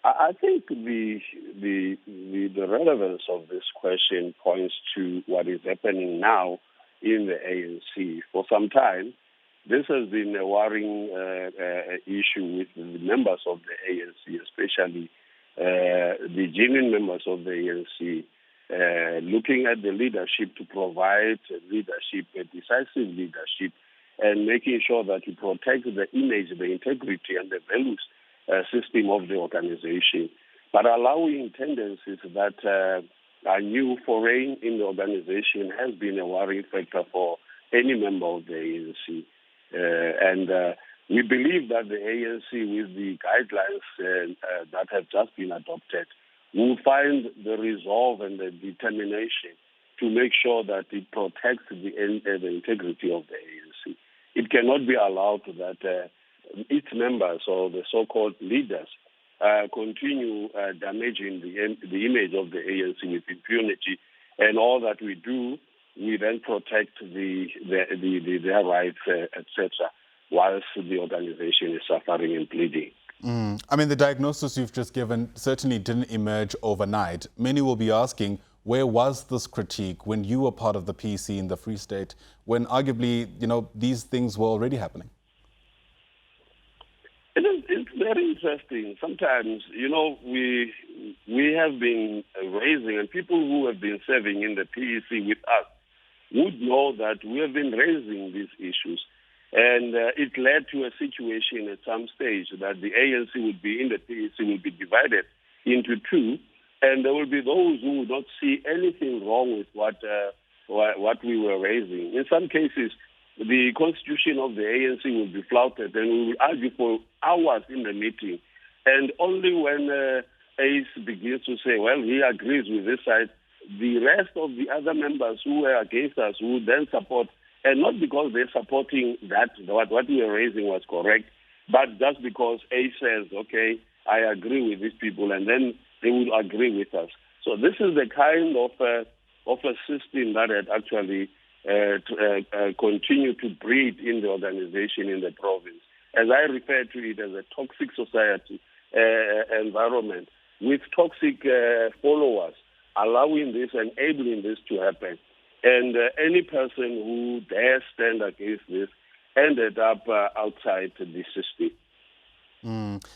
I think the relevance of this question points to what is happening now in the ANC. For some time, this has been a worrying issue with the members of the ANC, especially the genuine members of the ANC, looking at the leadership to provide leadership, a decisive leadership, and making sure that you protect the image, the integrity, and the values system of the organization, but allowing tendencies that are new, foreign in the organization has been a worrying factor for any member of the ANC. And we believe that the ANC, with the guidelines that have just been adopted, will find the resolve and the determination to make sure that it protects the integrity of the ANC. It cannot be allowed that its members or the so-called leaders continue damaging the image of the ANC with impunity, and all that we do, we then protect their rights, etc., whilst the organization is suffering and bleeding. I mean, the diagnosis you've just given certainly didn't emerge overnight. Many will be asking, where was this critique when you were part of the PC in the Free State, when arguably, these things were already happening? It's very interesting. Sometimes, we have been raising, and people who have been serving in the PEC with us would know that we have been raising these issues. And it led to a situation at some stage that the ANC would be in the PEC would be divided into two, and there will be those who would not see anything wrong with what we were raising. In some cases, the constitution of the ANC will be flouted, and we will argue for hours in the meeting. And only when ACE begins to say, well, he agrees with this side, the rest of the other members who were against us would then support, and not because they're supporting that, what we were raising was correct, but just because ACE says, okay, I agree with these people, and then they will agree with us. So this is the kind of a system that had actually continue to breed in the organization in the province. As I refer to it as a toxic society environment with toxic followers, allowing this, enabling this to happen. And any person who dares stand against this ended up outside the system.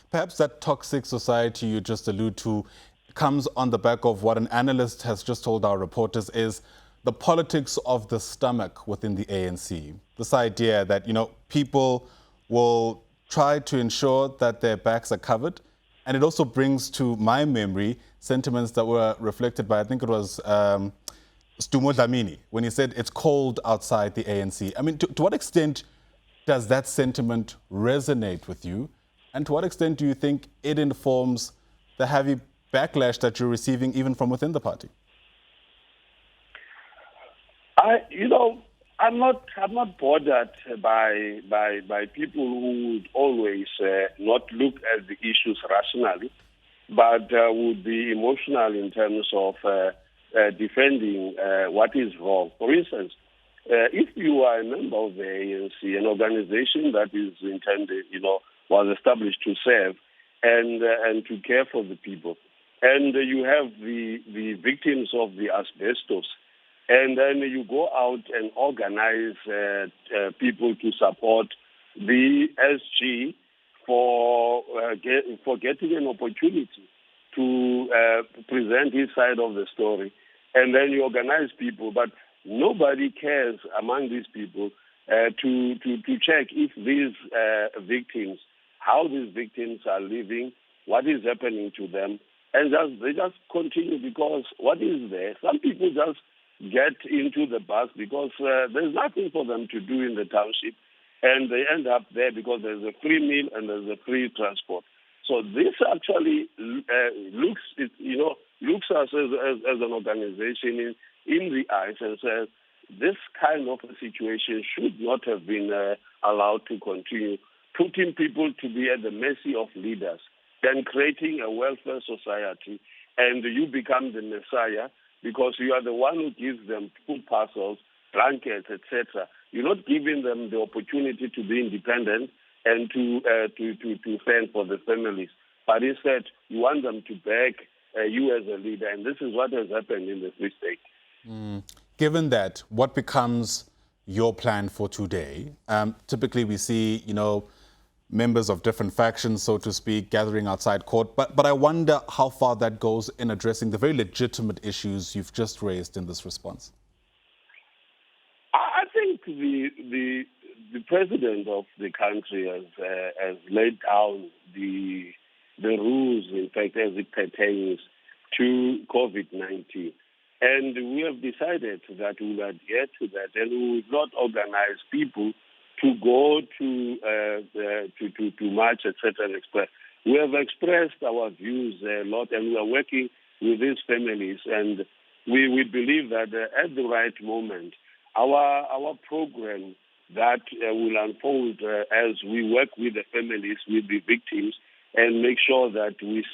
Perhaps that toxic society you just allude to comes on the back of what an analyst has just told our reporters is the politics of the stomach within the ANC. This idea that, people will try to ensure that their backs are covered. And it also brings to my memory sentiments that were reflected by, I think it was Stumo Dlamini, when he said it's cold outside the ANC. I mean, to what extent does that sentiment resonate with you? And to what extent do you think it informs the heavy backlash that you're receiving even from within the party? I'm not bothered by people who would always not look at the issues rationally, but would be emotional in terms of defending what is wrong. For instance, if you are a member of the ANC, an organization that is intended, was established to serve and to care for the people, and you have the victims of the asbestos, and then you go out and organize people to support the SG for getting an opportunity to present his side of the story. And then you organize people, but nobody cares among these people to check if these victims, how these victims are living, what is happening to them. And they just continue because what is there? Some people just get into the bus because there's nothing for them to do in the township, and they end up there because there's a free meal and there's a free transport. So this actually looks us as an organization in the eyes and says this kind of a situation should not have been allowed to continue, putting people to be at the mercy of leaders, then creating a welfare society, and you become the messiah because you are the one who gives them food parcels, blankets, etc. You're not giving them the opportunity to be independent and to fend for the families. but instead you want them to back you as a leader, and this is what has happened in the Free State. Given that, what becomes your plan for today? Typically we see, members of different factions, so to speak, gathering outside court, but I wonder how far that goes in addressing the very legitimate issues you've just raised in this response. I think the president of the country has laid down the rules, in fact, as it pertains to COVID-19. And we have decided that we will adhere to that, and we will not organize people to go to march, etc. and express. We have expressed our views a lot, and we are working with these families, and we believe that at the right moment, our program that will unfold as we work with the families, with the victims, and make sure that we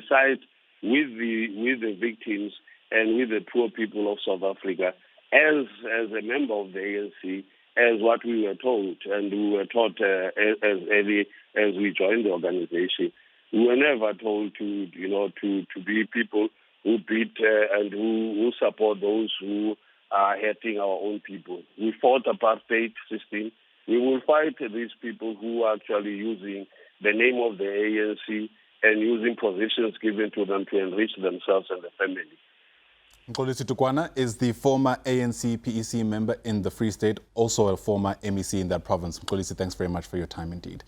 side with the victims and with the poor people of South Africa as a member of the ANC, as what we were told, and we were taught as early as we joined the organization. We were never told to be people who beat and who support those who are hurting our own people. We fought apartheid system. We will fight these people who are actually using the name of the ANC and using positions given to them to enrich themselves and the family. Dukwana is the former ANC PEC member in the Free State, also a former MEC in that province. Mxolisi, thanks very much for your time indeed.